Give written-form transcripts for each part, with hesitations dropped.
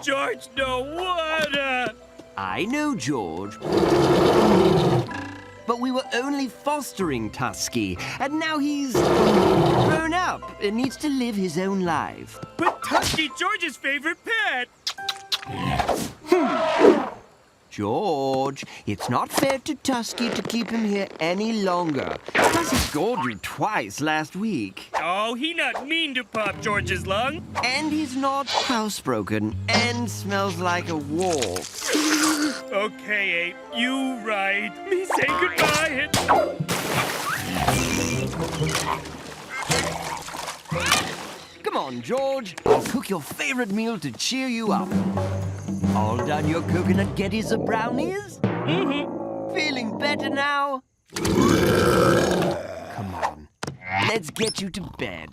George, no water! I know, George. But we were only fostering Tusky, and now he's grown up and needs to live his own life. But Tusky, George's favorite pet! George, it's not fair to Tusky to keep him here any longer. Plus, he scored you twice last week. Oh, he not mean to pop George's lung. And he's not housebroken and smells like a wall. Okay, Ape, you right. Me say goodbye and... Come on, George. I'll cook your favorite meal to cheer you up. All done your coconut geddies or brownies? Mm-hmm. Feeling better now? Come on. Let's get you to bed.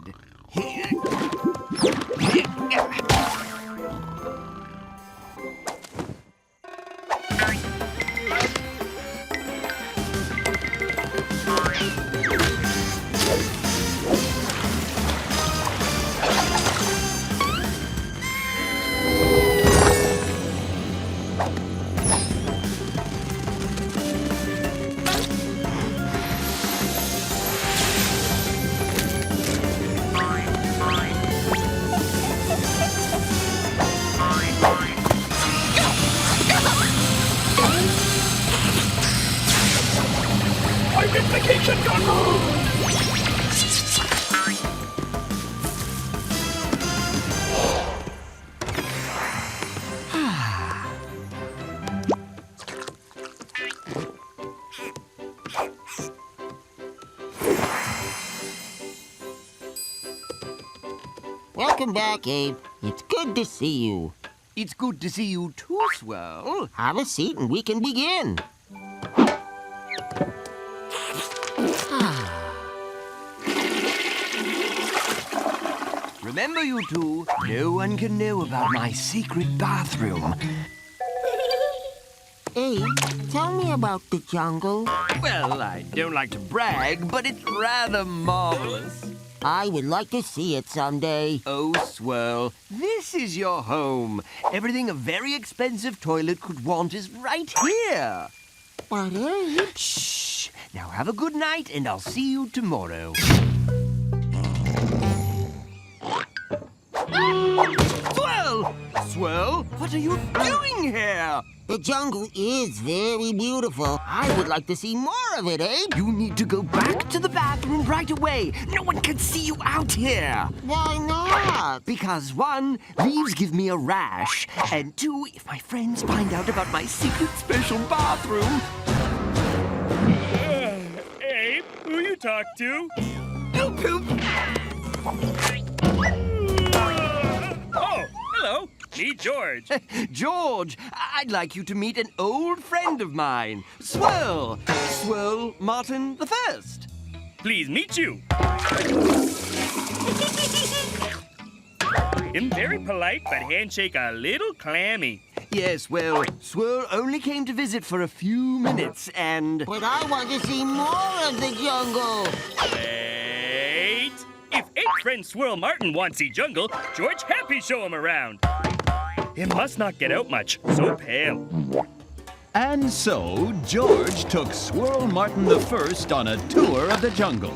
Identification gone. Welcome back, Abe. It's good to see you. It's good to see you too, Swirl. Have a seat and we can begin. Remember, you two, no one can know about my secret bathroom. Abe, tell me about the jungle. Well, I don't like to brag, but it's rather marvelous. I would like to see it someday. Oh, Swirl, this is your home. Everything a very expensive toilet could want is right here. But Abe... Shh. Now have a good night, and I'll see you tomorrow. Swirl! Swirl, what are you doing here? The jungle is very beautiful. I would like to see more of it, Abe. You need to go back to the bathroom right away. No one can see you out here. Why not? Because 1, leaves give me a rash. And 2, if my friends find out about my secret special bathroom... Abe, who you talk to? Poop poop! Oh, hello. Me, George. George, I'd like you to meet an old friend of mine. Swirl. Swirl Martin the First. Please meet you. I'm very polite, but handshake a little clammy. Yes, well, Swirl only came to visit for a few minutes, and... But I want to see more of the jungle. Wait. If Ape friend Swirl Martin wants see jungle, George happy show him around. It must not get out much, so pale. And so, George took Swirl Martin the First on a tour of the jungle.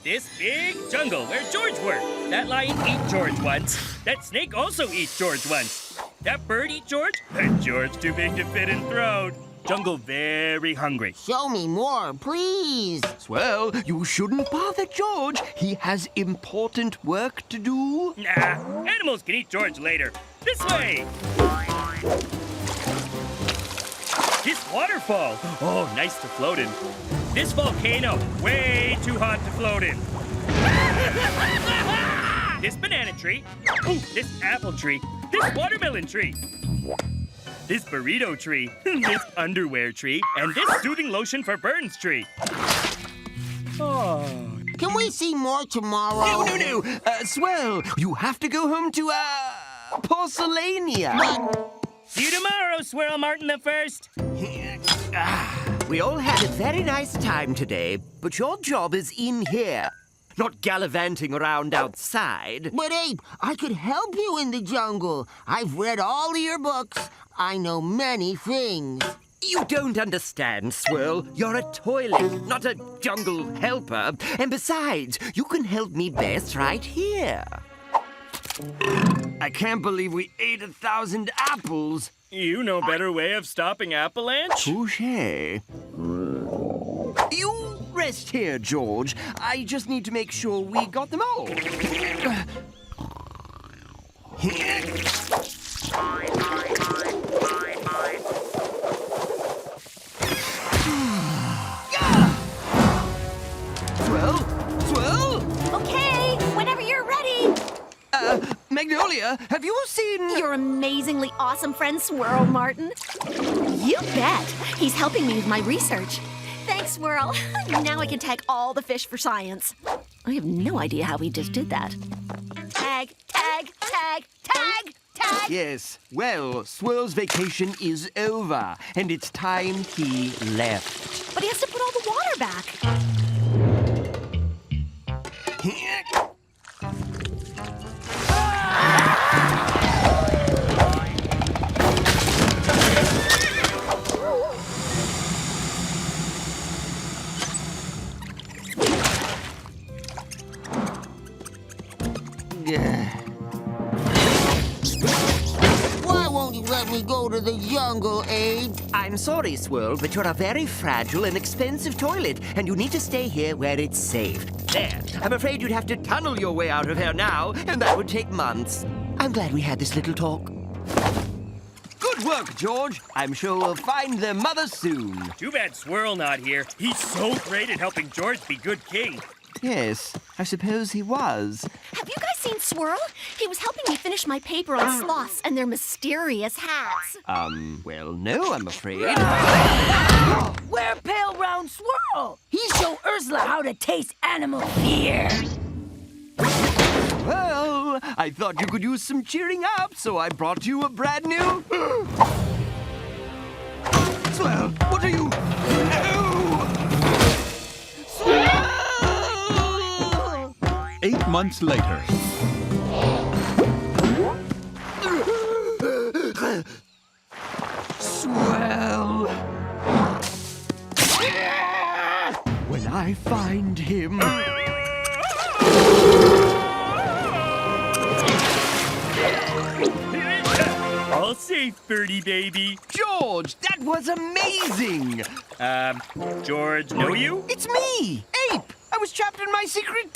This big jungle where George worked. That lion eat George once. That snake also eat George once. That bird eat George, and George too big to fit in throat. Jungle very hungry. Show me more, please. Swirl, you shouldn't bother George. He has important work to do. Nah, animals can eat George later. This way. This waterfall. Oh, nice to float in. This volcano. Way too hot to float in. This banana tree. Ooh, this apple tree. This watermelon tree. This burrito tree. This underwear tree. And this soothing lotion for burns tree. Oh. Can we see more tomorrow? No. Swirl, you have to go home to, Porcelania. See you tomorrow, Swirl Martin the First. We all had a very nice time today, but your job is in here. not gallivanting around outside. But Ape, I could help you in the jungle. I've read all your books. I know many things. You don't understand, Swirl. You're a toilet, not a jungle helper. And besides, you can help me best right here. I can't believe we ate 1,000 apples. You know better way of stopping avalanche? Touché. You rest here, George. I just need to make sure we got them all. Swirl? Okay, whenever you're ready. Magnolia, have you seen... Your amazingly awesome friend Swirl, Martin. You bet. He's helping me with my research. Thanks, Swirl. Now I can tag all the fish for science. I have no idea how he just did that. Tag, tag, tag, tag, tag. Yes, well, Swirl's vacation is over, and it's time he left. But he has to put all the water back. Why won't you let me go to the jungle, Ape? I'm sorry, Swirl, but you're a very fragile and expensive toilet, and you need to stay here where it's safe. There. I'm afraid you'd have to tunnel your way out of here now, and that would take months. I'm glad we had this little talk. Good work, George. I'm sure we'll find their mother soon. Too bad Swirl not here. He's so great at helping George be good king. Yes, I suppose he was. Have you guys seen Swirl? He was helping me finish my paper on sloths and their mysterious hats. Well, no, I'm afraid. We're pale round Swirl. He showed Ursula how to taste animal fear. Well, I thought you could use some cheering up, so I brought you a brand new... Swirl, what are you... Swirl! 8 months later. Swirl! When I find him... All safe, birdie baby. George, that was amazing! George, know you? It's me, Ape! I was trapped in my secret...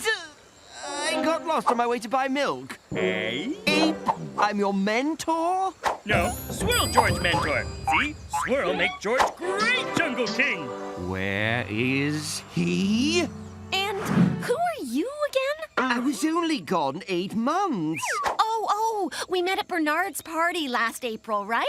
I got lost on my way to buy milk. Hey? Ape, I'm your mentor? No, Swirl George mentor. See? Swirl make George great Jungle King. Where is he? And who are you again? I was only gone 8 months. Oh, we met at Bernard's party last April, right?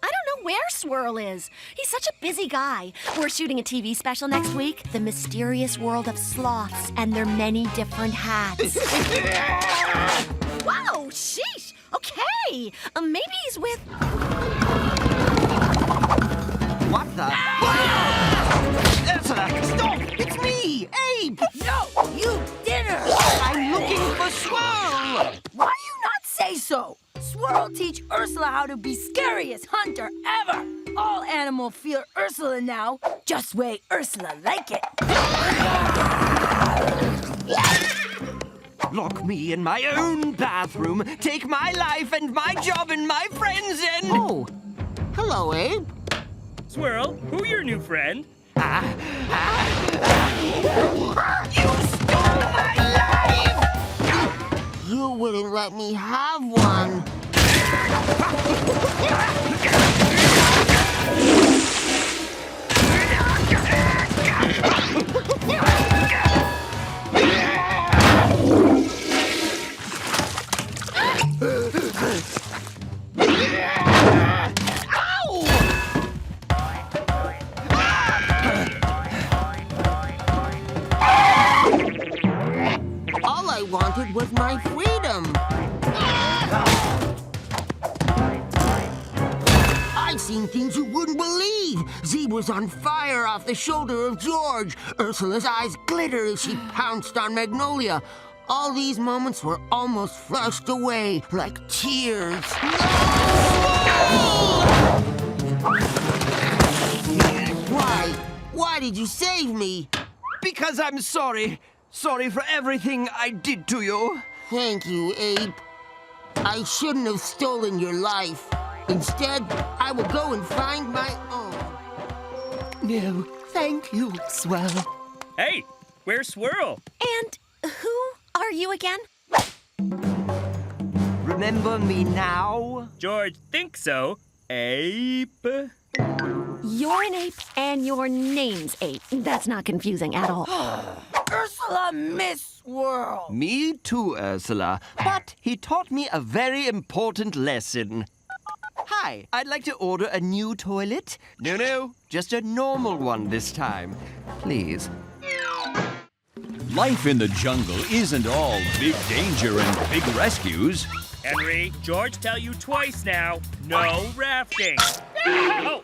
I don't know where Swirl is. He's such a busy guy. We're shooting a TV special next week, The Mysterious World of Sloths and Their Many Different Hats. Whoa, sheesh. Okay, maybe he's with... What the? Ursula, stop! It's me, Ape! No, you dinner. I'm looking for Swirl! Why you not say so? Swirl teach Ursula how to be scariest hunter ever. All animal fear Ursula now, just way Ursula like it. Lock me in my own bathroom, take my life and my job and my friends and... Oh, hello, Ape. Swirl, who your new friend? You stole my life! You wouldn't let me have one. All I wanted was my freedom. I see seen things you wouldn't believe. Zee was on fire off the shoulder of George. Ursula's eyes glitter as she pounced on Magnolia. All these moments were almost flushed away like tears. Why? Why did you save me? Because I'm sorry. Sorry for everything I did to you. Thank you, Ape. I shouldn't have stolen your life. Instead, I will go and find my own. No, thank you, Swirl. Hey, where's Swirl? And who are you again? Remember me now? George thinks so. Ape. You're an ape, and your name's Ape. That's not confusing at all. Ursula Miss Swirl. Me too, Ursula. But he taught me a very important lesson. Hi, I'd like to order a new toilet. No, just a normal one this time. Please. Life in the jungle isn't all big danger and big rescues. Henry, George tell you twice now. No rafting. Oh,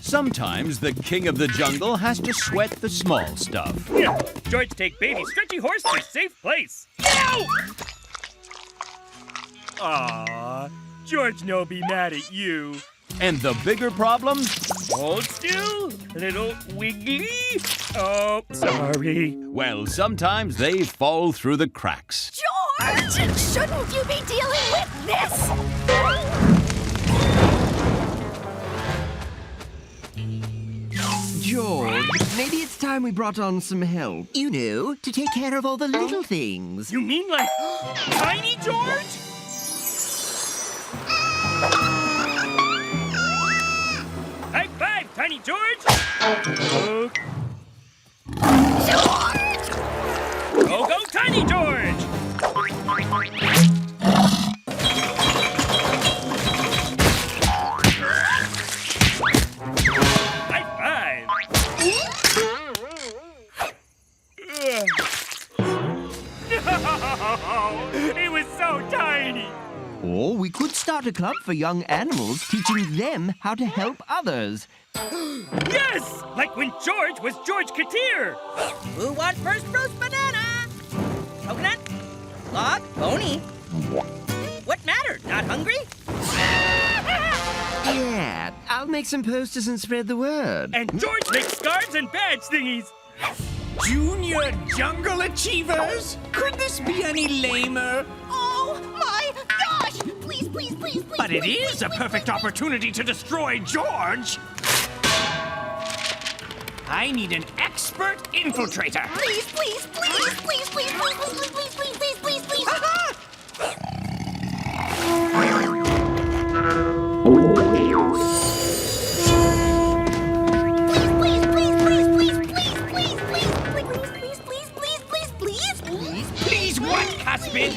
Sometimes the king of the jungle has to sweat the small stuff. yeah. George take baby stretchy horse to safe place. Ow! Aw, George no be mad at you. And the bigger problem? Hold still, little wiggly. Oh, sorry. Well, sometimes they fall through the cracks. George! Shouldn't you be dealing with this? George, maybe it's time we brought on some help. You know, to take care of all the little things. You mean like Tiny George? High five, Tiny George! Go, Tiny George! High five! No! It was so tiny! Or we could start a club for young animals, teaching them how to help others. Yes! Like when George was George Katir! Who wants first roast banana? Coconut? Log? Pony? What matter? Not hungry? Yeah, I'll make some posters and spread the word. And George makes scarves and badge thingies! Junior Jungle Achievers? Could this be any lamer? Oh my gosh! Please, please, please, please. But it is a perfect opportunity to destroy George! I need an expert infiltrator! Please, please, please, please, please, please, please, please, please, please, please, please. Please what, Cuspid?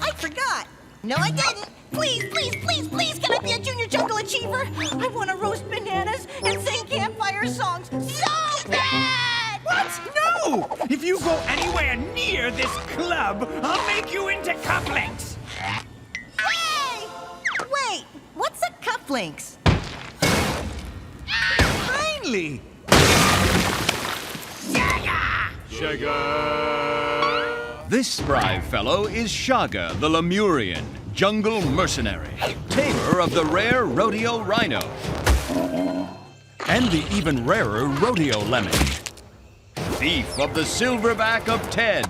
I forgot. No, I didn't. Please, please, please, please, can I be a Junior Jungle Achiever? I want to roast bananas and sing campfire songs so bad! What? No! If you go anywhere near this club, I'll make you into cufflinks! Yay! Wait, what's a cufflinks? Finally! This spry fellow is Chaga, the Lemurian, jungle mercenary, tamer of the rare rodeo rhino, and the even rarer rodeo lemon, thief of the silverback of Ted,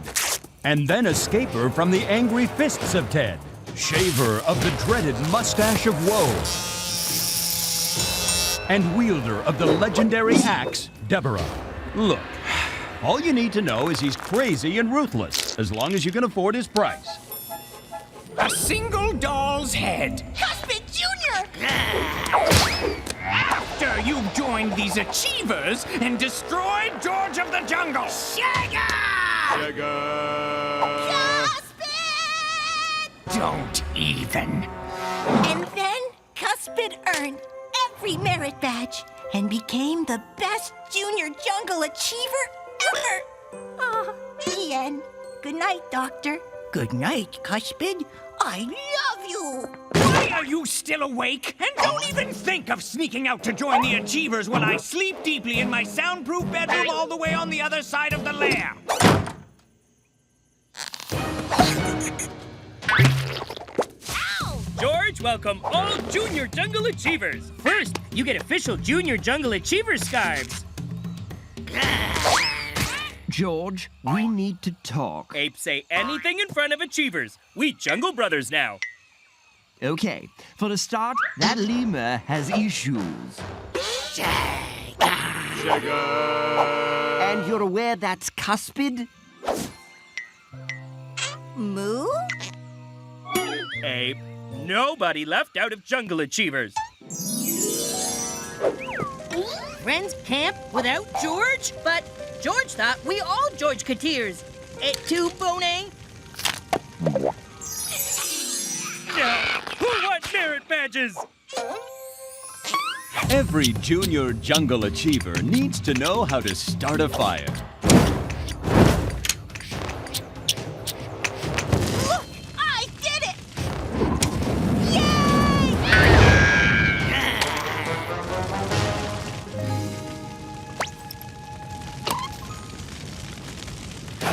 and then escaper from the angry fists of Ted, shaver of the dreaded mustache of woe, and wielder of the legendary axe, Deborah. Look, all you need to know is he's crazy and ruthless, as long as you can afford his price. A single doll's head! Cuspid Jr.! After you've joined these achievers and destroyed George of the Jungle! Chaga! Cuspid! Don't even. And then Cuspid earned every merit badge and became the best Junior Jungle Achiever ever. Oh, the end. Good night, Doctor. Good night, Cuspid. I love you. Why are Are you still awake? And don't even think of sneaking out to join the Achievers while I sleep deeply in my soundproof bedroom all the way on the other side of the lair. George, welcome all Junior Jungle Achievers. First, you get official Junior Jungle Achievers scarves. George, we need to talk. Apes say anything in front of Achievers. We Jungle Brothers now. Okay, for a start, that lemur has issues. And you're aware that's Cuspid? Moo? Ape, nobody left out of Jungle Achievers. Friends camp without George? But George thought we all George-cateers. Et tu, Bonet? Now, who wants merit badges? Every Junior Jungle Achiever needs to know how to start a fire. Look! I did it!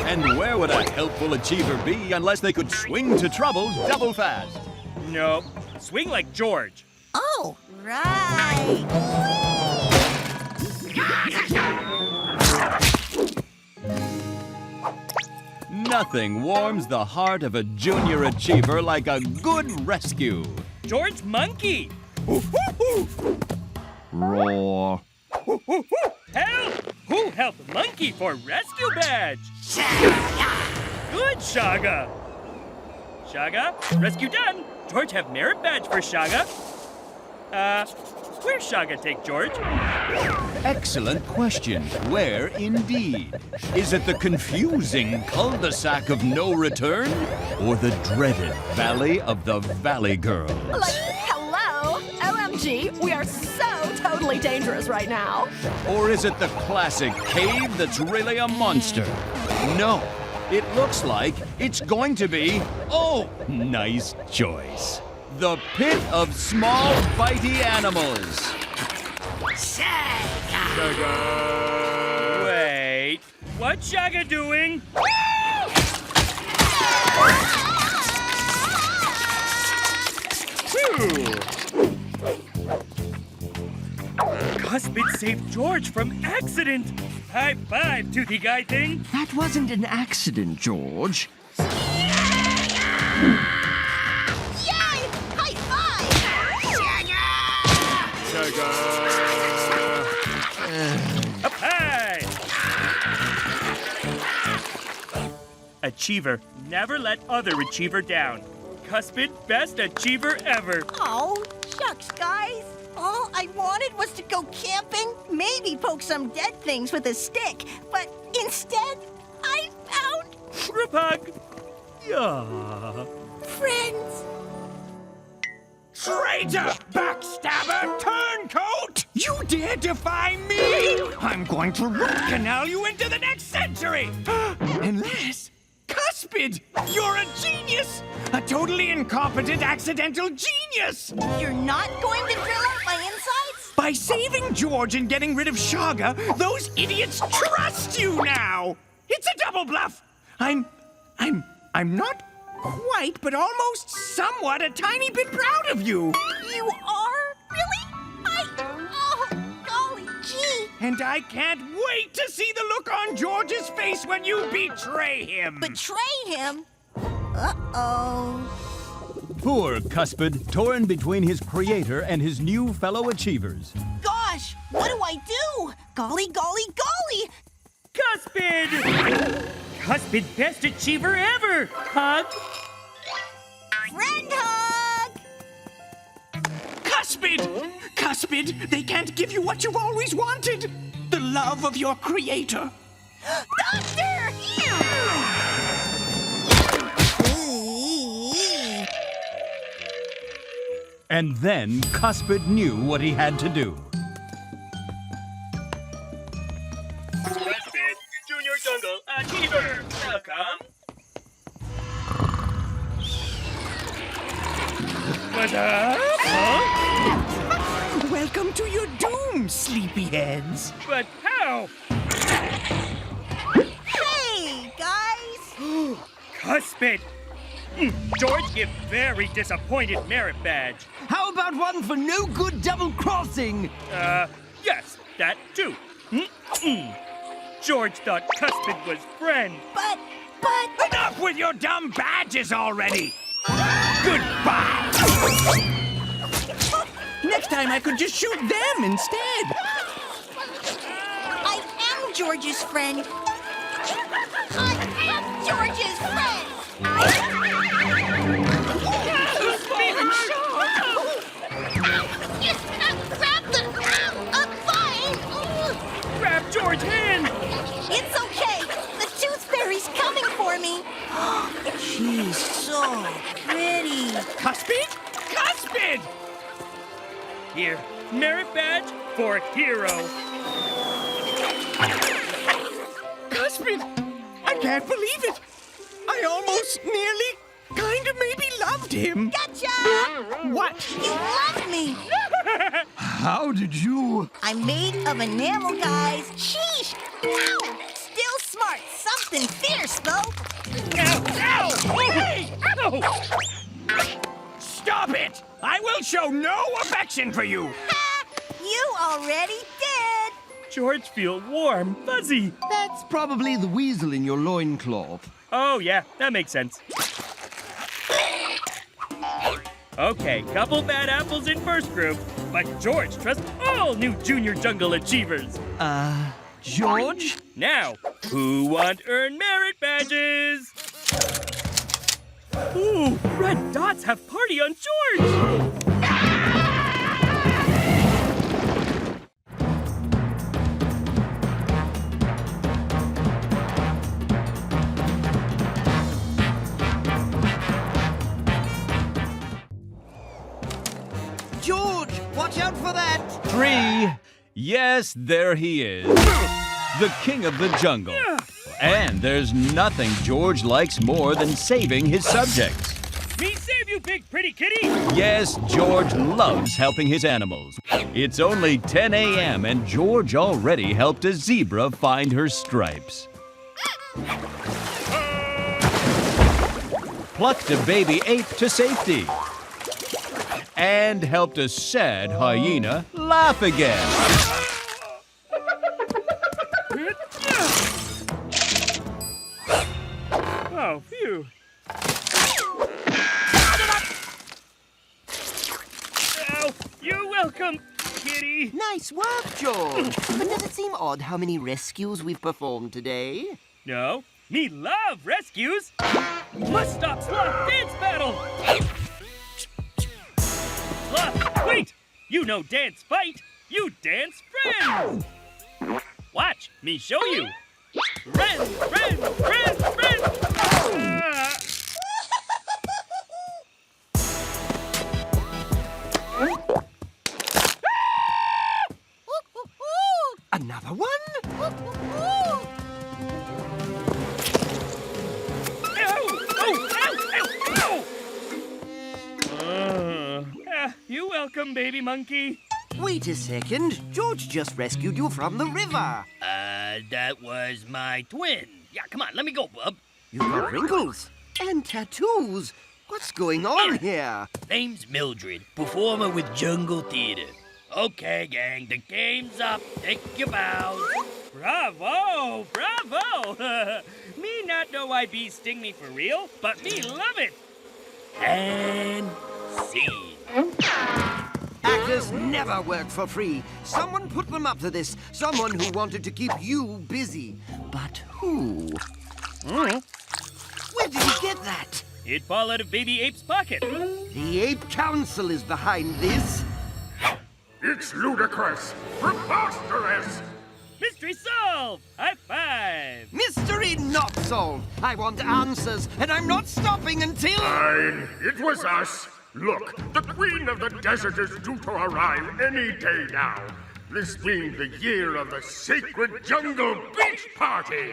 And where would a helpful achiever be unless they could swing to trouble double fast? No, swing like George. Oh, right. Nothing warms the heart of a Junior Achiever like a good rescue. George Monkey. Roar. Help! Who helped Monkey for rescue badge? Good, Chaga. Chaga, rescue done. George have merit badge for Chaga. Where's Chaga take George? Excellent question. Where indeed? Is it the confusing cul-de-sac of no return? Or the dreaded Valley of the Valley Girls? Like, hello? OMG, we are so totally dangerous right now. Or is it the classic cave that's really a monster? No, it looks like it's going to be, oh, nice choice, the pit of small bitey animals. Wait, what's Chaga doing? Cuspid saved George from accident. High five, toothy guy thing. That wasn't an accident, George. Yay! High five! Up high! Achiever, never let other achiever down. Cuspid, best achiever ever. Oh, shucks, guys. All I wanted was to go camping, maybe poke some dead things with a stick, but instead, I found Group hug. Yeah. friends. Traitor! Backstabber! Turncoat! You dare defy me? I'm going to root canal you into the next century! Unless... Cuspid! You're a genius! A totally incompetent accidental genius! You're not going to drill out my insides? By saving George and getting rid of Chaga, those idiots trust you now! It's a double bluff! I'm not quite, but almost somewhat a tiny bit proud of you. You are? Really? Oh, golly gee. And I can't wait to see the look on George's face when you betray him. Betray him? Uh-oh. Poor Cuspid, torn between his creator and his new fellow achievers. Gosh, what do I do? Golly, golly, golly! Cuspid! Cuspid, best achiever ever! Hug? Friend hug! Cuspid! Cuspid, they can't give you what you've always wanted. The love of your creator. Doctor! And then Cuspid knew what he had to do. Cuspid, Junior Jungle Achiever! Welcome! What's up? Huh? Welcome to your doom, sleepyheads. But how? Hey, guys! Cuspid! George give very disappointed merit badge. How about one for no good double crossing? Yes, that too. George thought Cuspid was friend. But... Enough with your dumb badges already! Goodbye! Next time I could just shoot them instead. I am George's friend. I am George's friend! Grab the... I'm fine! Grab George's hand! It's okay. The tooth fairy's coming for me. She's so pretty. Cuspid? Cuspid! Here, merit badge for hero. Cuspid! I can't believe it! I almost nearly, kind of maybe loved him. Gotcha! What? You love me. How did you? I'm made of enamel, guys. Sheesh! Ow! Still smart. Something fierce, though. Ow! Ow! Oh, hey! Ow! Stop it! I will show no affection for you! Ha! You already did. George feel warm, fuzzy. That's probably the weasel in your loincloth. Oh, yeah, that makes sense. Okay, couple bad apples in first group, but George trusts all new junior jungle achievers. George? Now, who want earned merit badges? Ooh, red dots have party on George! George, watch out for that! 3. Yes, there he is. The king of the jungle. And there's nothing George likes more than saving his subjects. Me save you, big pretty kitty! Yes, George loves helping his animals. It's only 10 a.m. and George already helped a zebra find her stripes. Plucked a baby ape to safety. And helped a sad hyena laugh again. Oh, phew. Oh, you're welcome, kitty. Nice work, George. But does it seem odd how many rescues we've performed today? No, me love rescues. Must stop sloth dance battle. Sloth, wait! You no dance fight, you dance friends. Watch me show you. Friends, friends, friends, friends. Another one? You welcome, baby monkey. Wait a second. George just rescued you from the river. That was my twin. Yeah, come on, let me go, bub. You've got wrinkles and tattoos. What's going on here? Name's Mildred, performer with Jungle Theater. Okay, gang, the game's up. Take your bows. Bravo, bravo. Me not know why bees sting me for real, but me love it. And scene. Actors never work for free. Someone put them up to this. Someone who wanted to keep you busy. But who? Where did you get that? It fall out of Baby Ape's pocket. The Ape Council is behind this. It's ludicrous! Preposterous! Mystery solved! High five! Mystery not solved. I want answers, and I'm not stopping until... Fine, it was us. Look, the queen of the desert is due to arrive any day now. This being the year of the sacred jungle beach party.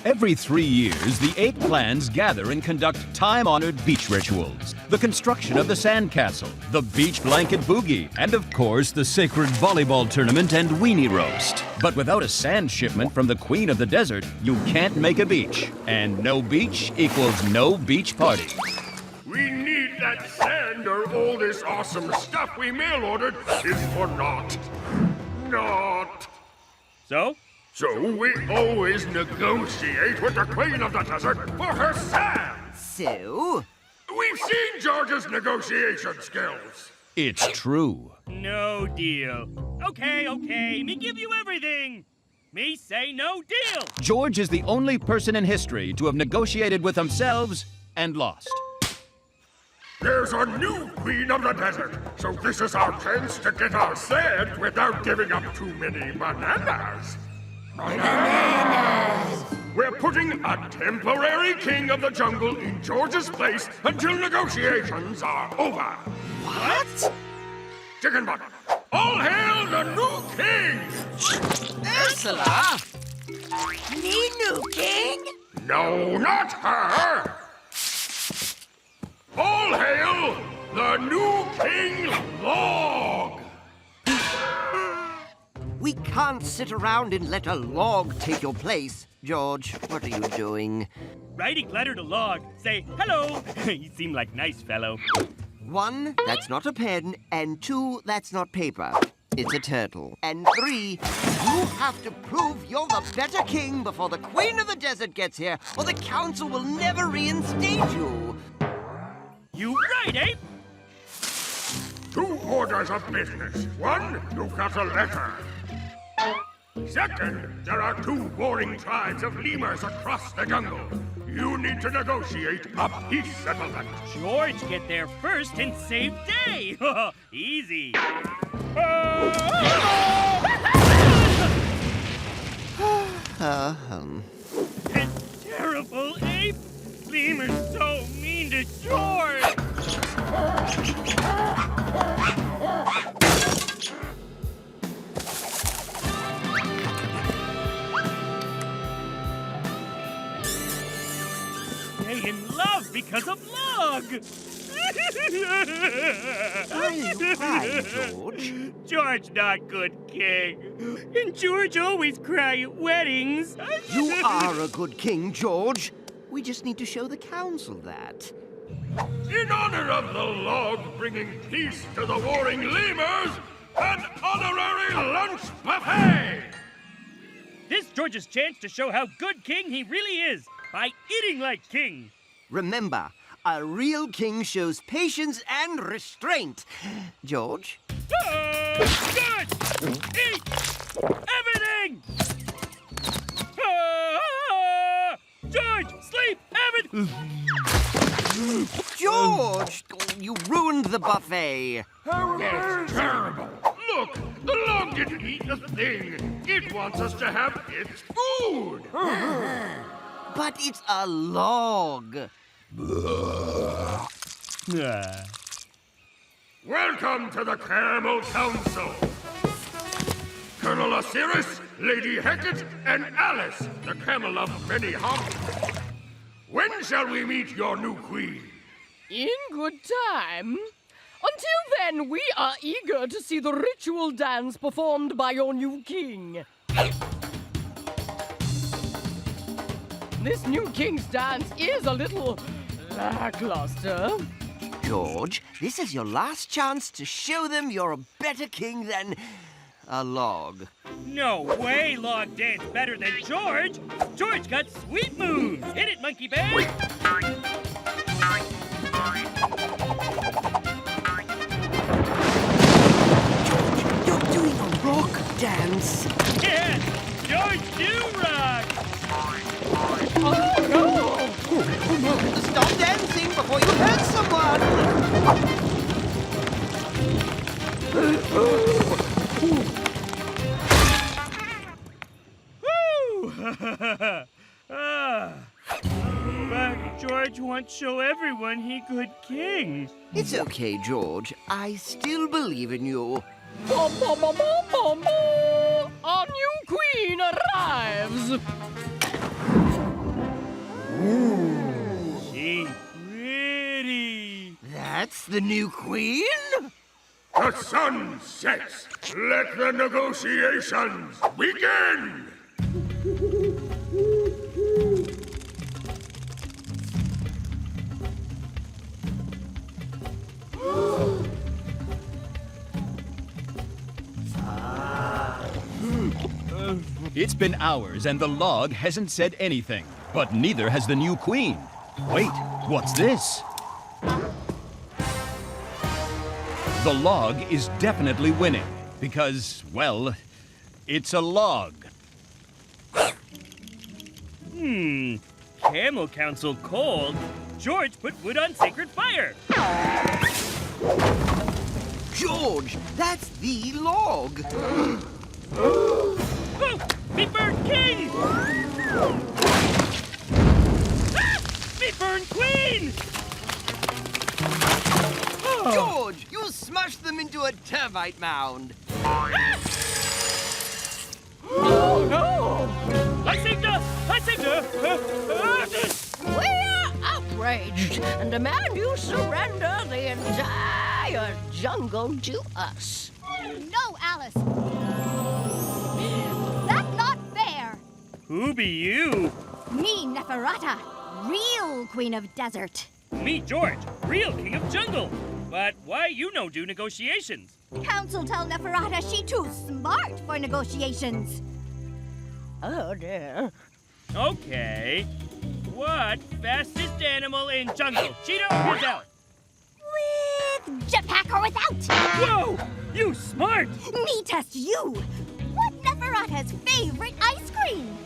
Every 3 years, the 8 clans gather and conduct time-honored beach rituals. The construction of the sandcastle, the beach blanket boogie, and of course, the sacred volleyball tournament and weenie roast. But without a sand shipment from the queen of the desert, you can't make a beach. And no beach equals no beach party. We need that sand or all this awesome stuff we mail-ordered is for naught. Naught. So? So we always negotiate with the queen of the desert for her sand. So? We've seen George's negotiation skills. It's true. No deal. Okay, me give you everything. Me say no deal. George is the only person in history to have negotiated with themselves and lost. There's a new queen of the desert, so this is our chance to get our sand without giving up too many bananas. Bananas! We're putting a temporary king of the jungle in George's place until negotiations are over. What? Chicken butt, all hail the new king! Ursula? Me, new king? No, not her! All hail the new king Log! We can't sit around and let a log take your place. George, what are you doing? Writing letter to Log. Say hello. You seem like nice fellow. 1, that's not a pen, and 2, that's not paper. It's a turtle. And 3, you have to prove you're the better king before the queen of the desert gets here, or the council will never reinstate you. You right, Ape? 2 orders of business. 1, you've got a letter. 2nd, there are 2 warring tribes of lemurs across the jungle. You need to negotiate a peace settlement. George, get there first and save day. Easy. It's terrible, Ape. Lemur's so mean to George. They in love because of Log. Why are you crying, George? George not good king. And George always cry at weddings. You are a good king, George. We just need to show the council that. In honor of the Log bringing peace to the warring lemurs, an honorary lunch buffet! This George's chance to show how good king he really is by eating like king. Remember, a real king shows patience and restraint. George? Good! Eat everything! George, sleep, everything! George! You ruined the buffet. That's terrible. Look, the Log didn't eat a thing. It wants us to have its food. But it's a log. Welcome to the Camel Council. Colonel Osiris, Lady Hecate, and Alice, the camel of many hops. When shall we meet your new queen? In good time. Until then, we are eager to see the ritual dance performed by your new king. This new king's dance is a little lackluster. George, this is your last chance to show them you're a better king than a log. No way Log danced better than George. George got sweet moves. Hit it, Monkey Bear. You're doing a rock dance. Yeah, George do rock. Oh, no! Stop dancing before you hurt someone. But George wants to show everyone he good king. It's okay, George. I still believe in you. Bom, bom, bom, bom, bom, bom. Our new queen arrives. She pretty. That's the new queen? The sun sets. Let the negotiations begin. It's been hours and the log hasn't said anything. But neither has the new queen. Wait, what's this? The log is definitely winning because, well, it's a log. Camel Council cold. George put wood on sacred fire. George, that's the log. Oh, me burned king! Ah, me burned queen! George, you smashed them into a termite mound. Oh, no! I saved her! I saved her! We're outraged and demand you surrender the entire jungle to us. No, Alice. That's not fair. Who be you? Me, Neferata, real queen of desert. Me, George, real king of jungle. But why you no do negotiations? Council tell Neferata she too smart for negotiations. Oh, dear. Okay. What fastest animal in jungle? Cheetah or gazelle? With jetpack or without. Whoa! You smart! Me test you. What Neferata's favorite ice cream?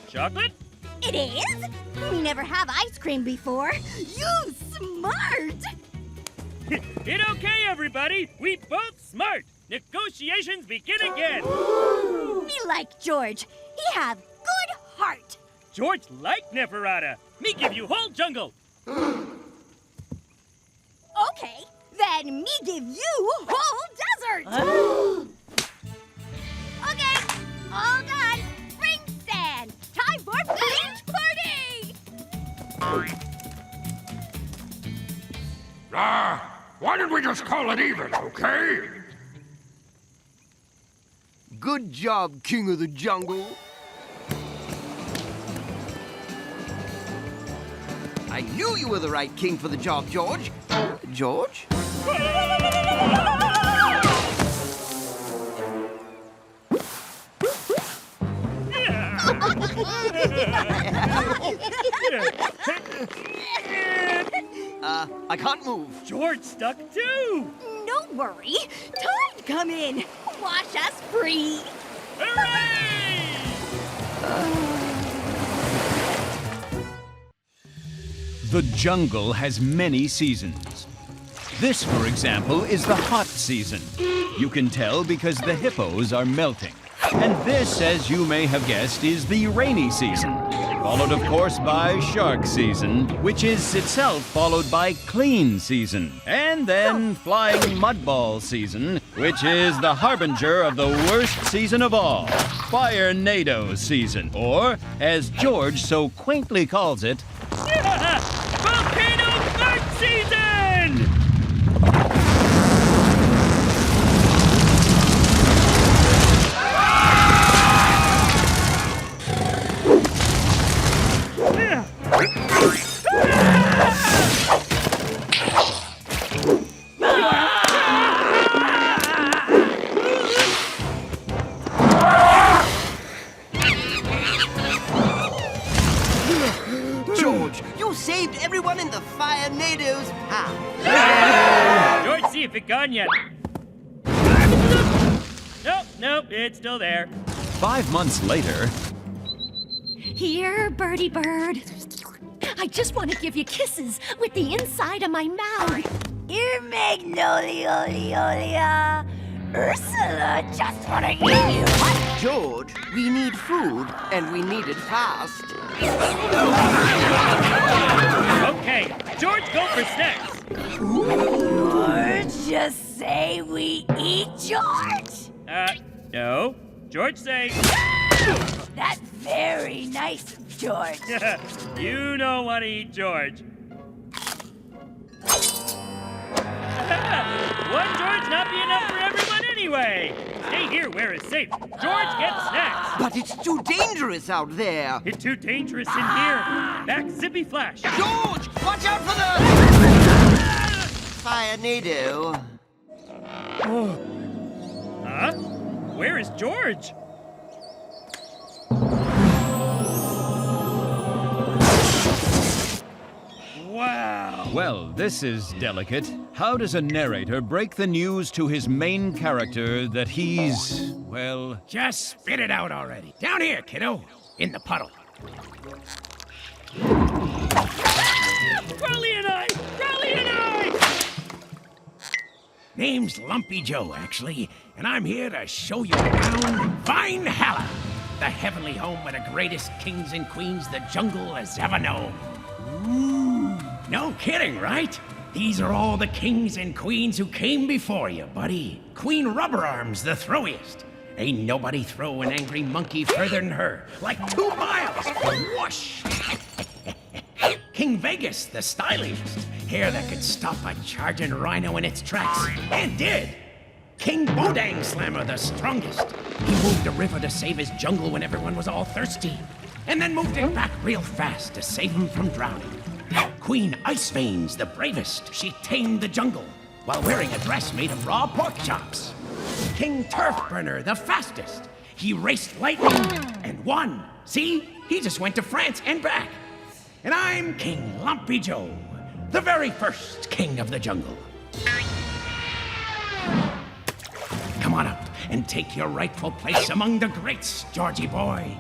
Chocolate? It is? We never have ice cream before. You smart! It okay, everybody. We both smart. Negotiations begin again. Me like George. He have good heart. George like Neferata. Me give you whole jungle. Okay, then me give you whole desert. Okay, all done. Bring sand. Time for beach party. Why don't we just call it even, okay? Good job, King of the Jungle. I knew you were the right king for the job, George. George? I can't move. George stuck too. No worry. Time to come in. Wash us free. Hooray! The jungle has many seasons. This, for example, is the hot season. You can tell because the hippos are melting. And this, as you may have guessed, is the rainy season. Followed, of course, by shark season, which is itself followed by clean season. And then flying mudball season, which is the harbinger of the worst season of all, Firenado season. Or, as George so quaintly calls it, Volcano fart season! George, you saved everyone in the Firenado's path. George, see if it gone yet. Nope, it's still there. 5 months later, Here, birdie bird. I just want to give you kisses with the inside of my mouth. Here, Magnolia. Ursula just want to eat you. George, we need food, and we need it fast. Okay, George, go for snacks. George, just say we eat George? No. George say... That's very nice of George. You don't want to eat George. One George not be enough for everyone anyway. Stay here where it's safe. George gets snacks. But it's too dangerous out there. It's too dangerous in here. Back zippy flash. George, watch out for the... Firenado. Huh? Where is George? Wow. Well, this is delicate. How does a narrator break the news to his main character that he's, well... Just spit it out already. Down here, kiddo. In the puddle. Crowley and I! Crowley and I! Name's Lumpy Joe, actually, and I'm here to show you around Firenado, the heavenly home of the greatest kings and queens the jungle has ever known. Ooh, no kidding, right? These are all the kings and queens who came before you, buddy. Queen Rubber Arms, the throwiest. Ain't nobody throw an angry monkey further than her. Like 2 miles. Whoosh! King Vegas, the styliest. Hair that could stop a charging rhino in its tracks. And did. King Bodang Slammer, the strongest. He moved a river to save his jungle when everyone was all thirsty. And then moved it back real fast to save him from drowning. Queen Ice Veins, the bravest. She tamed the jungle while wearing a dress made of raw pork chops. King Turf Burner, the fastest. He raced lightning and won. See? He just went to France and back. And I'm King Lumpy Joe, the very first king of the jungle. Come on up and take your rightful place among the greats, Georgie boy.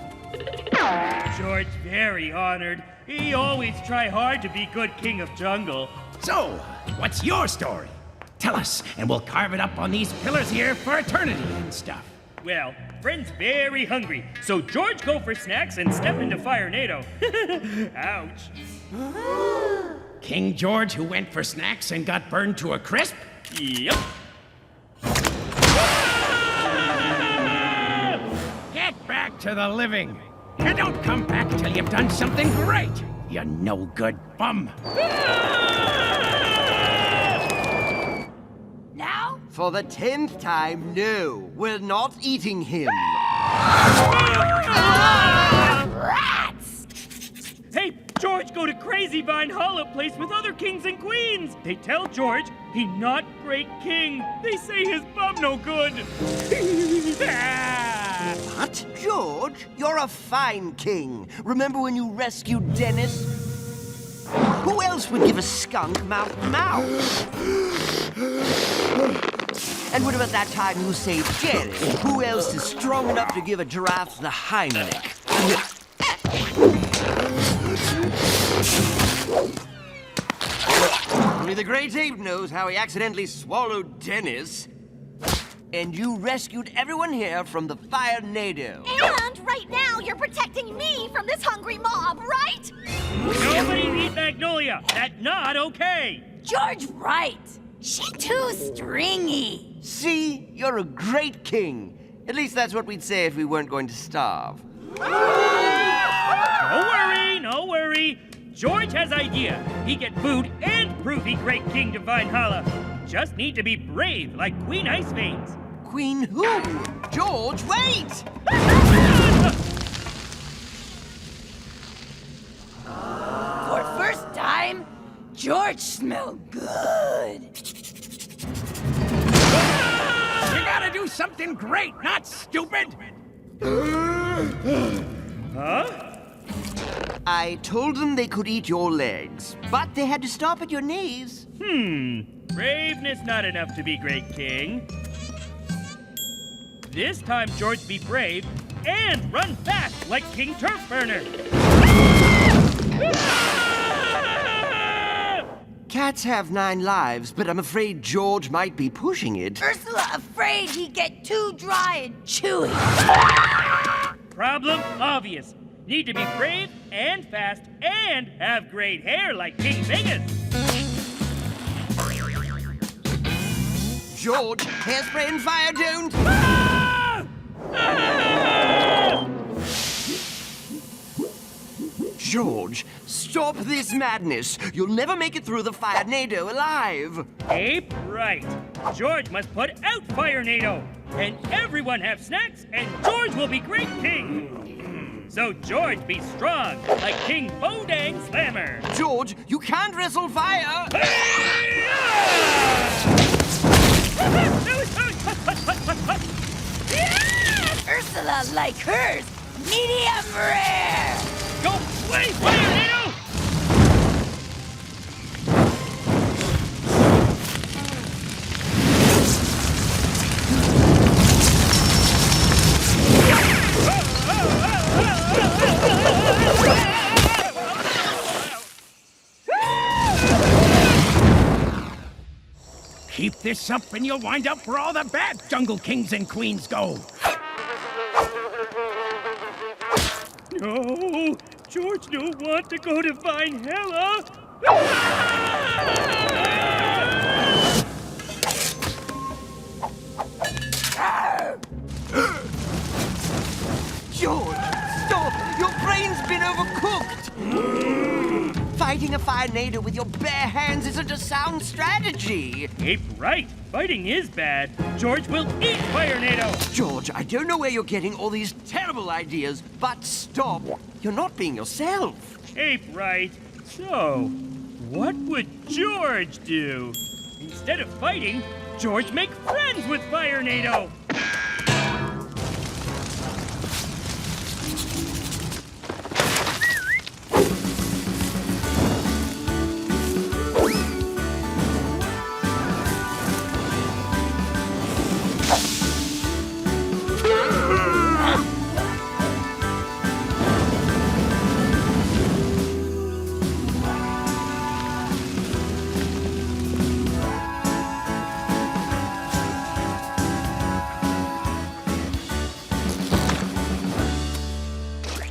George very honored. He always try hard to be good king of jungle. So, what's your story? Tell us, and we'll carve it up on these pillars here for eternity and stuff. Well, friend's very hungry, so George go for snacks and step into Firenado. Ouch. King George who went for snacks and got burned to a crisp? Yep. Get back to the living. And don't come back till you've done something great, you no-good bum. Now? For the 10th time, no. We're not eating him. Rats! Hey, George go to Crazy Vine Hollow place with other kings and queens. They tell George he not great king. They say his bum no good. What? George, you're a fine king. Remember when you rescued Dennis? Who else would give a skunk mouth? And what about that time you saved Jerry? Who else is strong enough to give a giraffe the Heimlich? Only the great ape knows how he accidentally swallowed Dennis. And you rescued everyone here from the Firenado. And right now, you're protecting me from this hungry mob, right? Nobody eat Magnolia. That's not okay. George right. She too stringy. See? You're a great king. At least that's what we'd say if we weren't going to starve. No worry. George has idea. He get food and prove he great king to Vine Holla. Just need to be brave like Queen Ice Veins. Queen who? George, wait! For first time, George smelled good. You gotta do something great, not stupid. Huh? I told them they could eat your legs, but they had to stop at your knees. Braveness not enough to be great king. This time George be brave and run fast like King Turf Burner. Cats have 9 lives, but I'm afraid George might be pushing it. Ursula afraid he'd get too dry and chewy. Problem obvious. Need to be brave and fast and have great hair like King Vegas. George, hairspray and fire don't! George, stop this madness. You'll never make it through the Firenado alive. Ape right. George must put out Firenado. And everyone have snacks, and George will be great king. So George be strong, like King Bodang Slammer. George, you can't wrestle fire! Ursula like hers, medium rare! Go play Firenado! Keep this up and you'll wind up where all the bad Jungle Kings and Queens go. No, George don't want to go to Firenado. George, stop! Your brain's been overcooked! Fighting a Firenado with your bare hands isn't a sound strategy! Ape right. Fighting is bad. George will eat Firenado. George, I don't know where you're getting all these terrible ideas, but stop! You're not being yourself! Ape right. So, what would George do? Instead of fighting, George make friends with Firenado.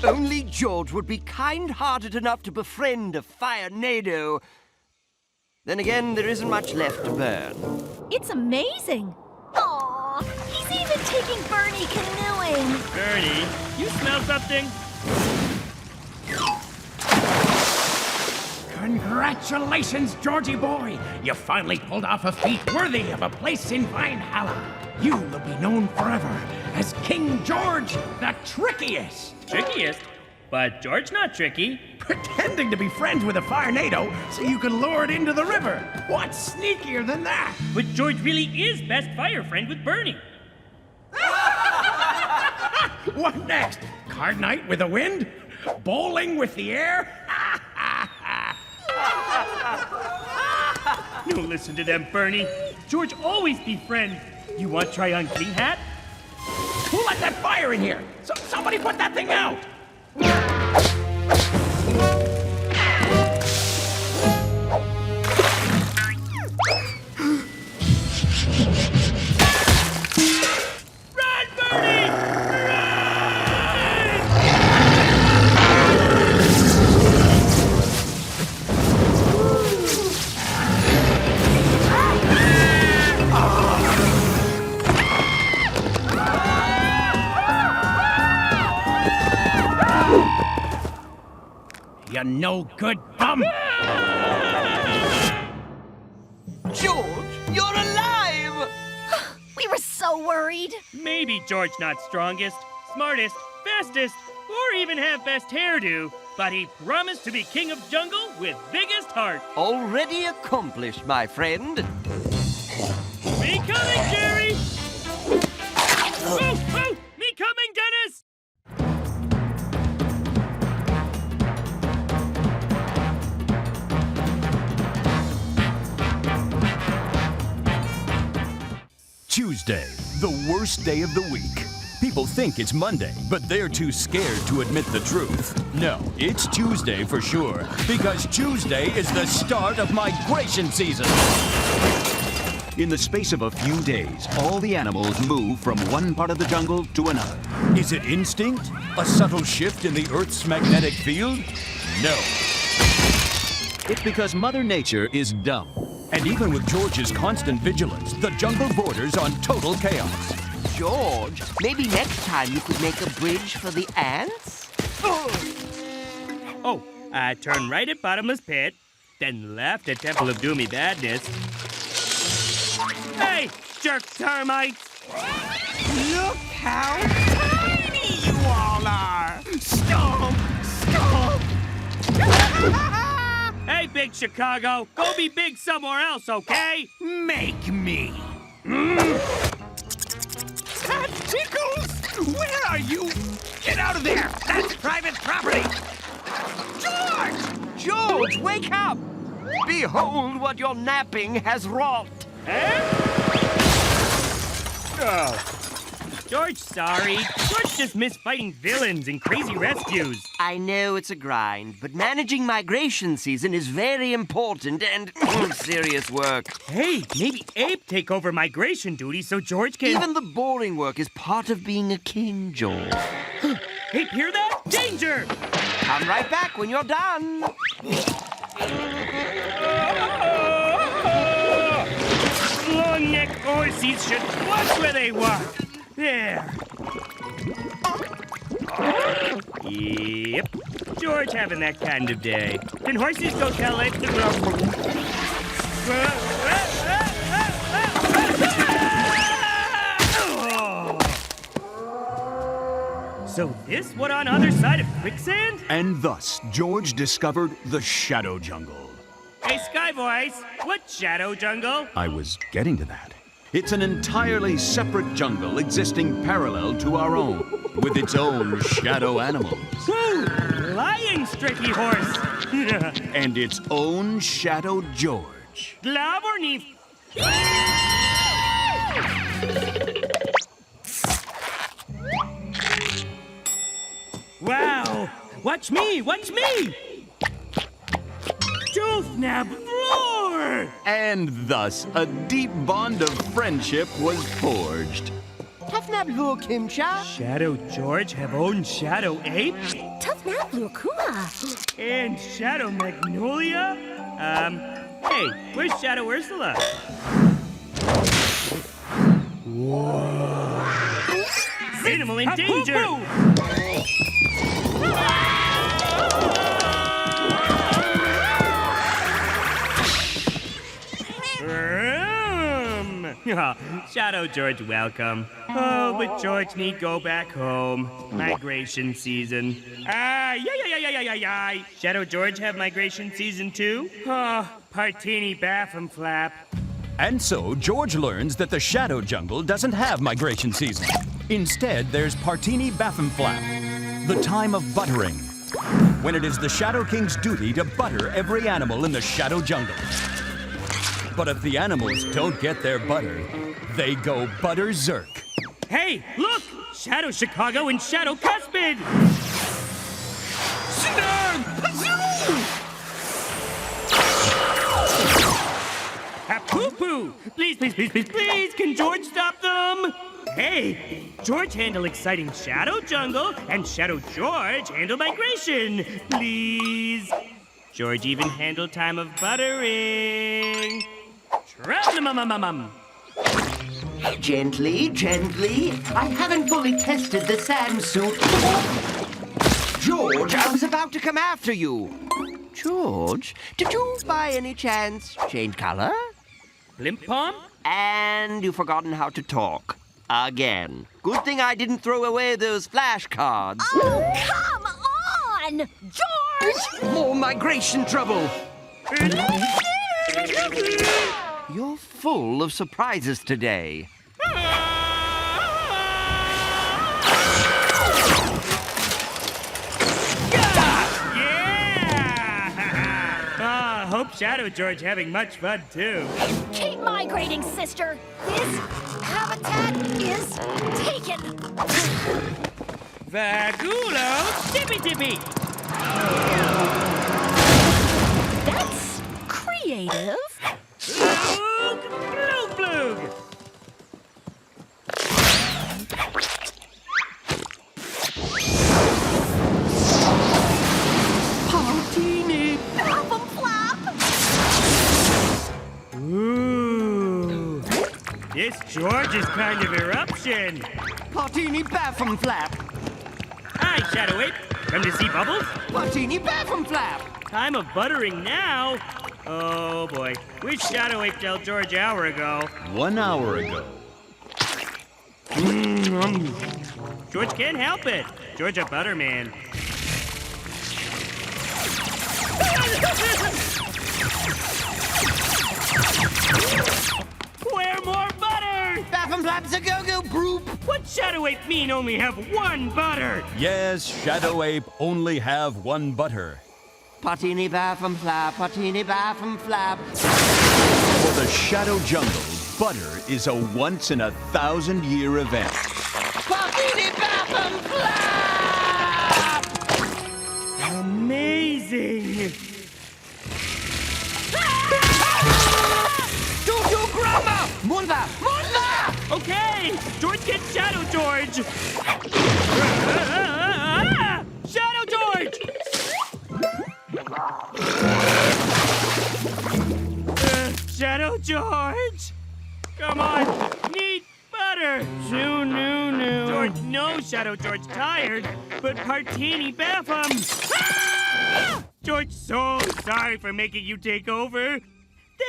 Only George would be kind-hearted enough to befriend a Firenado. Then again, there isn't much left to burn. It's amazing. Aw, he's even taking Bernie canoeing. Bernie, you smell something? Congratulations, Georgie boy! You finally pulled off a feat worthy of a place in Valhalla. You will be known forever as King George the Trickiest. Trickiest? But George not tricky. Pretending to be friends with a Firenado so you can lure it into the river. What's sneakier than that? But George really is best fire friend with Bernie. What next? Card night with the wind? Bowling with the air? No, listen to them, Bernie. George always be friend. You want try on King Hat? Who let that fire in here? Somebody put that thing out! Run, Bernie! You no good bum! George, you're alive! We were so worried. Maybe George not strongest, smartest, fastest, or even have best hairdo, but he promised to be king of jungle with biggest heart. Already accomplished, my friend. Me coming, Jerry! Oh, oh! Me coming, Dennis! Tuesday, the worst day of the week. People think it's Monday, but they're too scared to admit the truth. No, it's Tuesday for sure, because Tuesday is the start of migration season. In the space of a few days, all the animals move from one part of the jungle to another. Is it instinct? A subtle shift in the Earth's magnetic field? No. It's because Mother Nature is dumb. And even with George's constant vigilance, the jungle borders on total chaos. George, maybe next time you could make a bridge for the ants? Oh, turn right at Bottomless Pit, then left at Temple of Doomy Badness. Hey, jerk termites! Look how tiny you all are! Stomp! Stomp! Hey, Big Chicago, go be big somewhere else, okay? Make me! That tickles! Where are you? Get out of there! That's private property! George! George, wake up! Behold what your napping has wrought. Oh. George, sorry. George just missed fighting villains and crazy rescues. I know it's a grind, but managing migration season is very important and serious work. Hey, maybe Abe take over migration duty so George can... Even the boring work is part of being a king, George. Abe, hear that? Danger! Come right back when you're done. Long-necked horses should watch where they walk. There. Yep. George having that kind of day. Can horses go tell it? So this what on other side of quicksand? And thus, George discovered the Shadow Jungle. Hey, Sky Voice, what's Shadow Jungle? I was getting to that. It's an entirely separate jungle existing parallel to our own, with its own shadow animals. Woo! Lying, Stricky Horse! And its own Shadow George. Glav or Neef? Wow! Watch me! Watch me! Doofnab floor! And thus, a deep bond of friendship was forged. Shadow George have owned Shadow Ape? And Shadow Magnolia? Hey, where's Shadow Ursula? Whoa! Animal in danger! Shadow George, welcome. Oh, but George need go back home. Migration season. Yeah. Shadow George have migration season too? Oh, Partini baffum flap. And so, George learns that the Shadow Jungle doesn't have migration season. Instead, there's Partini Baffin Flap, the time of buttering, when it is the Shadow King's duty to butter every animal in the Shadow Jungle. But if the animals don't get their butter, they go butter-zerk. Hey, look! Shadow Chicago and Shadow Cuspid! Poo-poo! Please, can George stop them? Hey, George handle exciting Shadow Jungle, and Shadow George handle migration. Please. George even handle time of buttering. Tra-la-mum-mum-mum. Gently. I haven't fully tested the sand suit. George, I was about to come after you. George, did you by any chance change color? Blimp Palm? And you've forgotten how to talk. Again. Good thing I didn't throw away those flashcards. Oh, come on! George! More migration trouble. You're full of surprises today. Hope Shadow George having much fun, too. Keep migrating, sister. This habitat is taken. Vagulo, tippy-tippy. That's creative. Bloog. Partini. Flap. This George is kind of eruption. Partini bathroom flap. Hi, Shadow Ape. Come to see Bubbles? Partini bathroom flap. Time of buttering now. Oh boy. Wish Shadow Ape tell George an hour ago. 1 hour ago. George can't help it. George a butterman. Where more butter? Bathroom flaps a go-go broop. What Shadow Ape mean only have one butter? Yes, Shadow Ape only have one butter. Partini bathroom flap, Partini bathroom flap. For the Shadow Jungle, butter is a once-in-a-thousand-year event. Partini bathroom flap! Amazing. Jojo grandma! Munda! Munda! Okay, George gets Shadow George. Shadow George! Shadow George! Come on, need butter! No. George knows Shadow George tired, but Partini Bathum! Ah! George, so sorry for making you take over.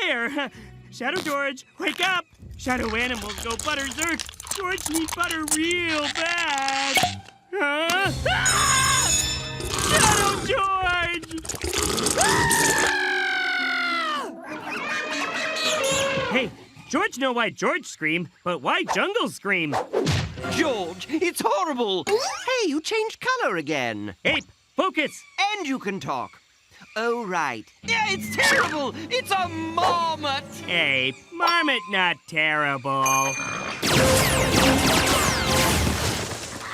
There! Shadow George, wake up! Shadow animals go butterzerk! George needs butter real bad! Huh? Ah! Shadow George! Hey, George know why George scream, but why Jungle scream? George, it's horrible. Hey, you changed color again. Ape, focus! And you can talk. Oh, right. Yeah, it's terrible. It's a marmot. Ape, marmot not terrible.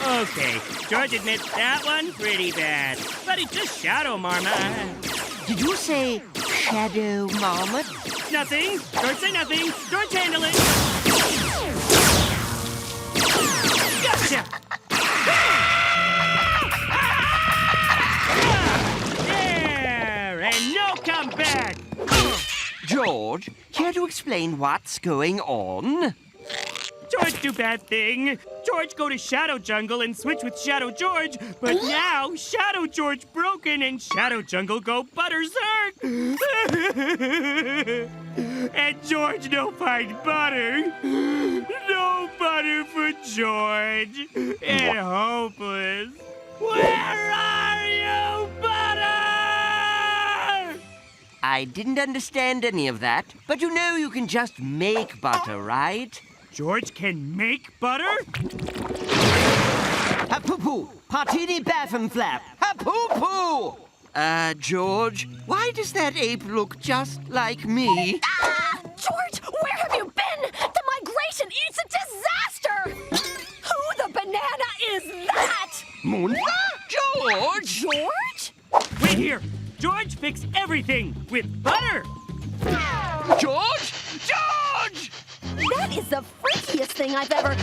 Okay, George admits that one pretty bad, but it's just Shadow Marmot. Did you say shadow marmot? Nothing. George say nothing. George handle it. Gotcha! There, and no comeback. George, care to explain what's going on? George do bad thing. George go to Shadow Jungle and switch with Shadow George, but now Shadow George broken and Shadow Jungle go butterzerk. And George no find butter. No butter for George. And hopeless. Where are you, butter? I didn't understand any of that, but you know you can just make butter, right? George can make butter? Ha-poo-poo! Partini bathroom flap! Ha-poo-poo! George, why does that ape look just like me? George, where have you been? The migration, it's a disaster! Who the banana is that? Munda? George! George? Wait here! George fix everything with butter! George! George! That is the freakiest thing I've ever...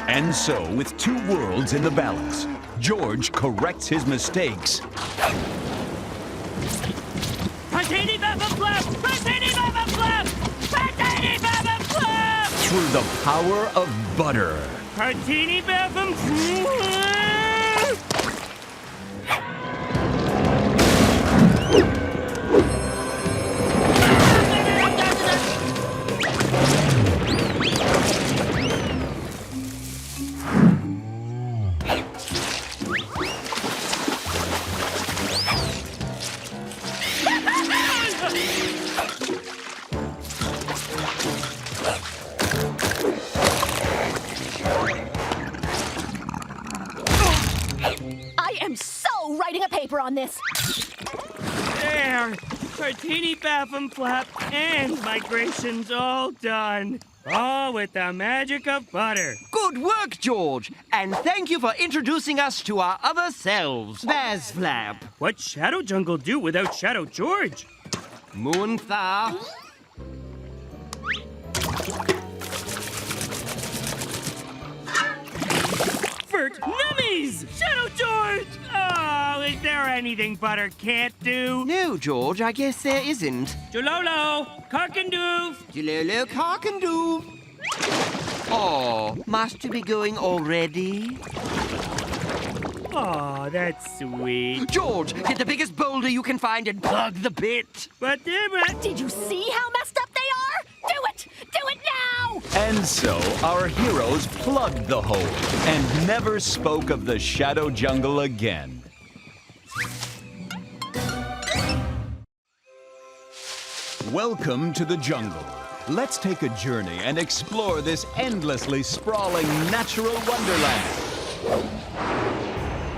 And so, with 2 worlds in the balance, George corrects his mistakes. Partini Baba Flap! Partini Baba Flap! Partini Baba Flap! Through the power of butter. Partini Baba I am so writing a paper on this. There! Partini Bathum Flap and migration's all done. All with the magic of butter. Good work, George! And thank you for introducing us to our other selves. Baz Flap. What Shadow Jungle do without Shadow George? Moontha. Fert Nummies! Shadow George! Oh, is there anything butter can't do? No, George, I guess there isn't. Jololo, Carkandoof. Jololo, Carkandoof. Oh, must you be going already? Oh, that's sweet. George, get the biggest boulder you can find and plug the pit. But Did you see how messed up they are? Do it! Do it now! And so our heroes plugged the hole and never spoke of the Shadow Jungle again. Welcome to the jungle. Let's take a journey and explore this endlessly sprawling natural wonderland.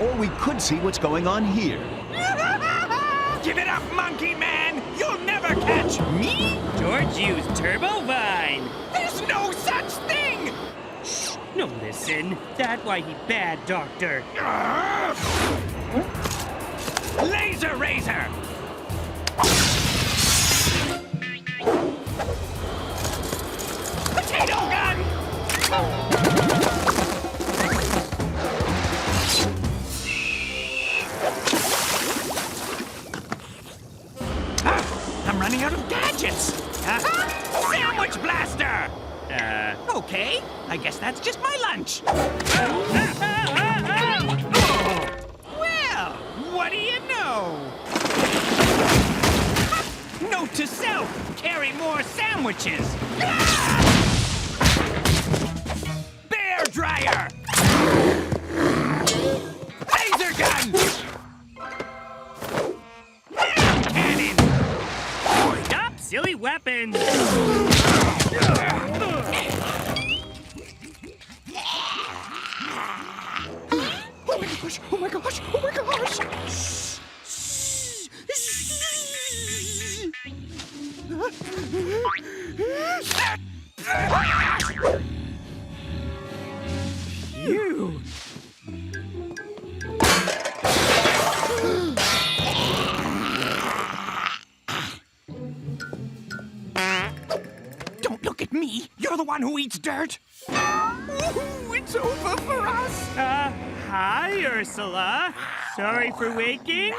Or we could see what's going on here. Give it up, monkey man! You'll never catch me! George used Turbo Vine. There's no such thing! Shh, no listen. That's why he bad, Doctor. Laser Razor! Potato gun! I'm running out of gadgets. Sandwich blaster! Okay. I guess that's just my lunch. Well, what do you know? Note to self, carry more sandwiches. Bear dryer! Laser gun! Cannon! Stop silly weapons! Oh my gosh! Oh my gosh! You! Don't look at me! You're the one who eats dirt! Ooh, it's over for us! Hi, Ursula. Sorry for waking.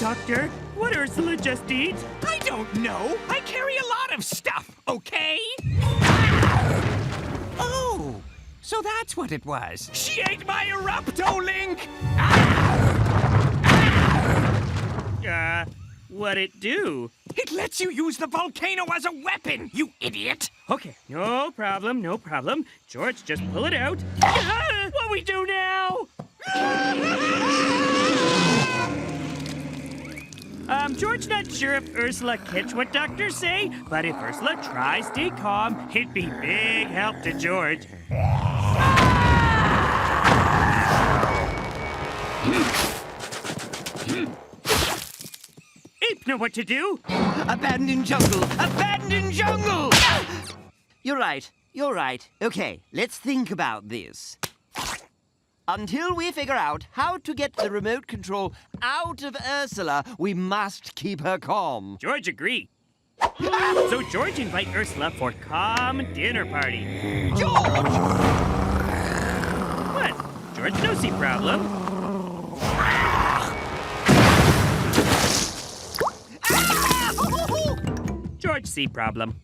Doctor, what Ursula just eat? I don't know. I carry a lot of stuff, okay? Oh, so that's what it was. She ate my Erupto-Link! What'd it do? It lets you use the volcano as a weapon, you idiot! Okay, no problem, no problem. George, just pull it out. What we do now? George not sure if Ursula catch what doctors say, but if Ursula tries stay calm, it'd be big help to George. Ape know what to do. Abandoned jungle! Abandoned jungle! You're right. You're right. Okay, let's think about this. Until we figure out how to get the remote control out of Ursula, we must keep her calm. George agree. So George invite Ursula for calm dinner party. George! What? George no see problem. George see problem.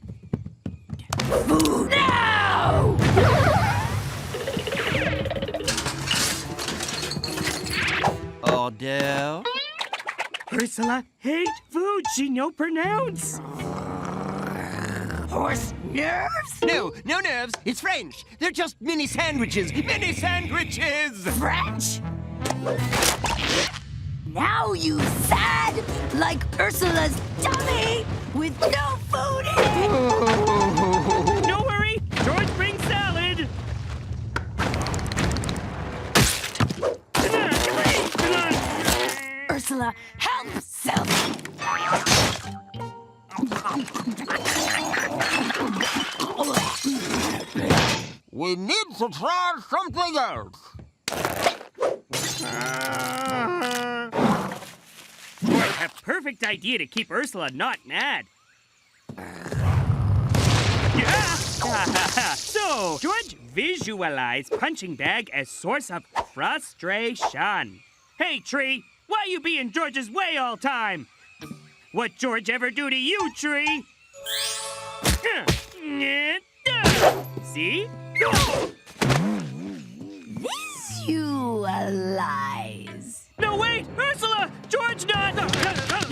No! Order. Ursula hate food she no pronounce. Horse nerves? No, no nerves. It's French. They're just mini sandwiches. Mini sandwiches! French? Now you sad like Ursula's tummy with no food in it! No worry, George brings salad. Ursula, help self! We need to try something else. Boy, a perfect idea to keep Ursula not mad. Yeah. So, George visualize punching bag as source of frustration. Hey, Tree, why you being George's way all time? What George ever do to you, Tree? See? Visualize. No, wait! Ursula! George not!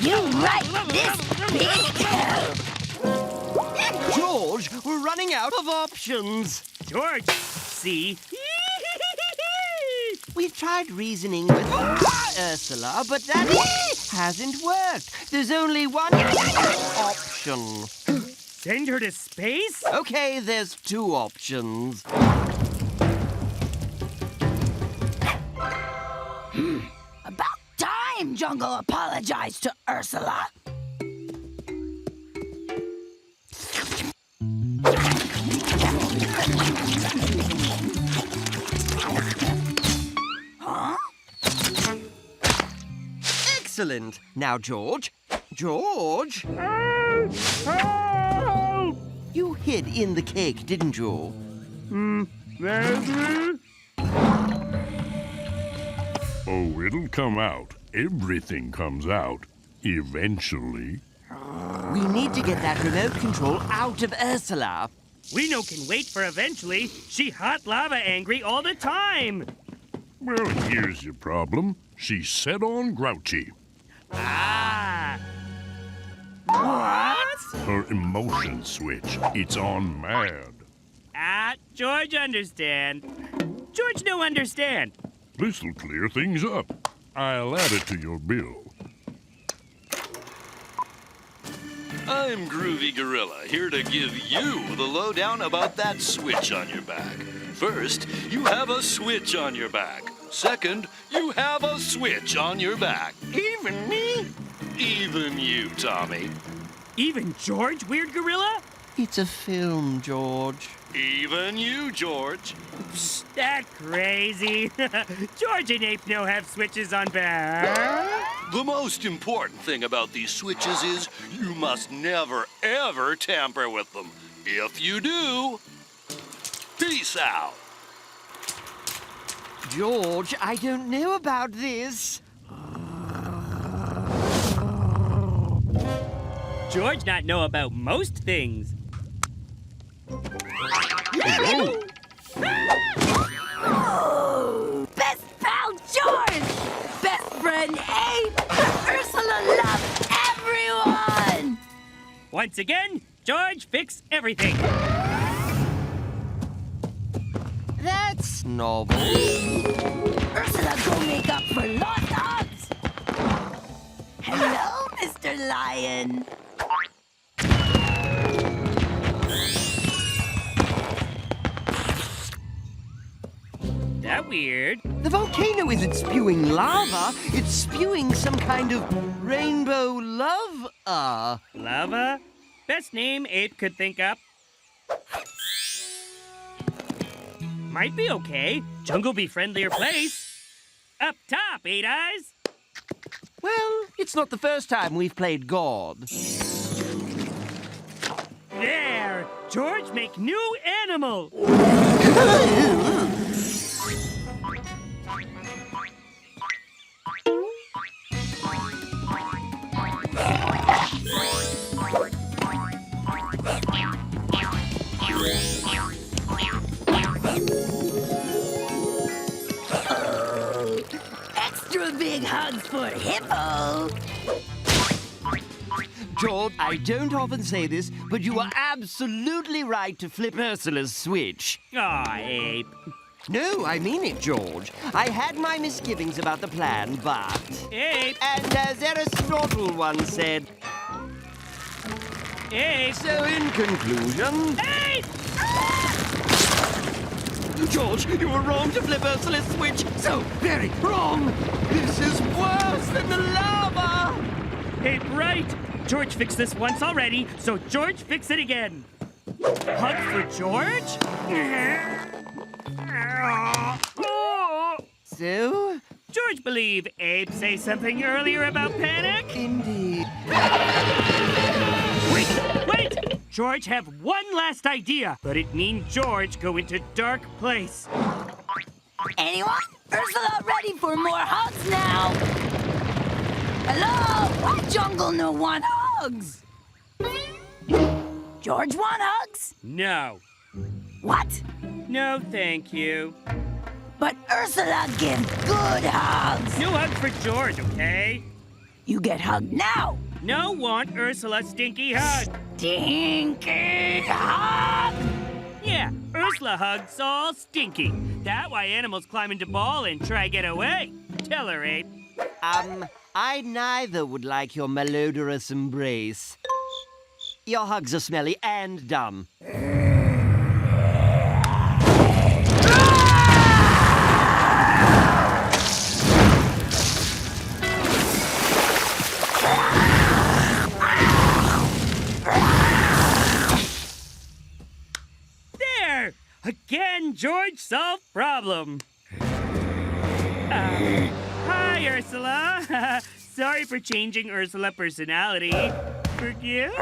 You right, this big help. George, we're running out of options. George, see? We've tried reasoning with Ursula, but that hasn't worked. There's only one option. Send her to space? Okay, there's two options. About time Jungle apologized to Ursula. Huh? Excellent. Now, George. George? You hid in the cake, didn't you? Oh, it'll come out. Everything comes out. Eventually. We need to get that remote control out of Ursula. We no can wait for eventually. She hot lava angry all the time. Well, here's your problem. She's set on grouchy. Ah. What? Her emotion switch. It's on mad. George understand. George no understand. This'll clear things up. I'll add it to your bill. I'm Groovy Gorilla, here to give you the lowdown about that switch on your back. First, you have a switch on your back. Second, you have a switch on your back. Even me? Even you, Tommy. Even George, Weird Gorilla? It's a film, George. Even you, George. Psst, that crazy. George and Ape no have switches on back. The most important thing about these switches is you must never, ever tamper with them. If you do, peace out. George, I don't know about this. George not know about most things. Oh, best pal George! Best friend Abe! Ursula loves everyone! Once again, George fix everything. That's novel. Ursula go make up for lost odds! Hello, Mr. Lion. That weird. The volcano isn't spewing lava. It's spewing some kind of rainbow love. Lava? Best name Ape could think up. Might be okay. Jungle be friendlier place. Up top, 8 Eyes. Well, it's not the first time we've played God. There! George make new animal! Extra big hugs for Hippo. George, I don't often say this, but you are absolutely right to flip Ursula's switch. Aw, Ape. No, I mean it, George. I had my misgivings about the plan, but... Ape! And as Aristotle once said... Ape! So, in conclusion... Ape! George, you were wrong to flip Ursula's switch. So very wrong. This is worse than the lava. Ape, right. George fixed this once already, so George fix it again. Hug for George? So? George believe Abe say something earlier about panic? Indeed. Wait! George have one last idea, but it means George go into dark place. Anyone? Ursula ready for more hugs now. Hello? Why jungle no want hugs? George want hugs? No. What? No, thank you. But Ursula give good hugs. No hugs for George, okay? You get hugged now. No want Ursula stinky hug. Stinky hug. Yeah, Ursula hugs all stinky. That why animals climb into ball and try get away. Tell her, Abe. I neither would like your malodorous embrace. Your hugs are smelly and dumb. There! Again, George solved problem. Hi, Ursula. Sorry for changing Ursula personality. Forgive?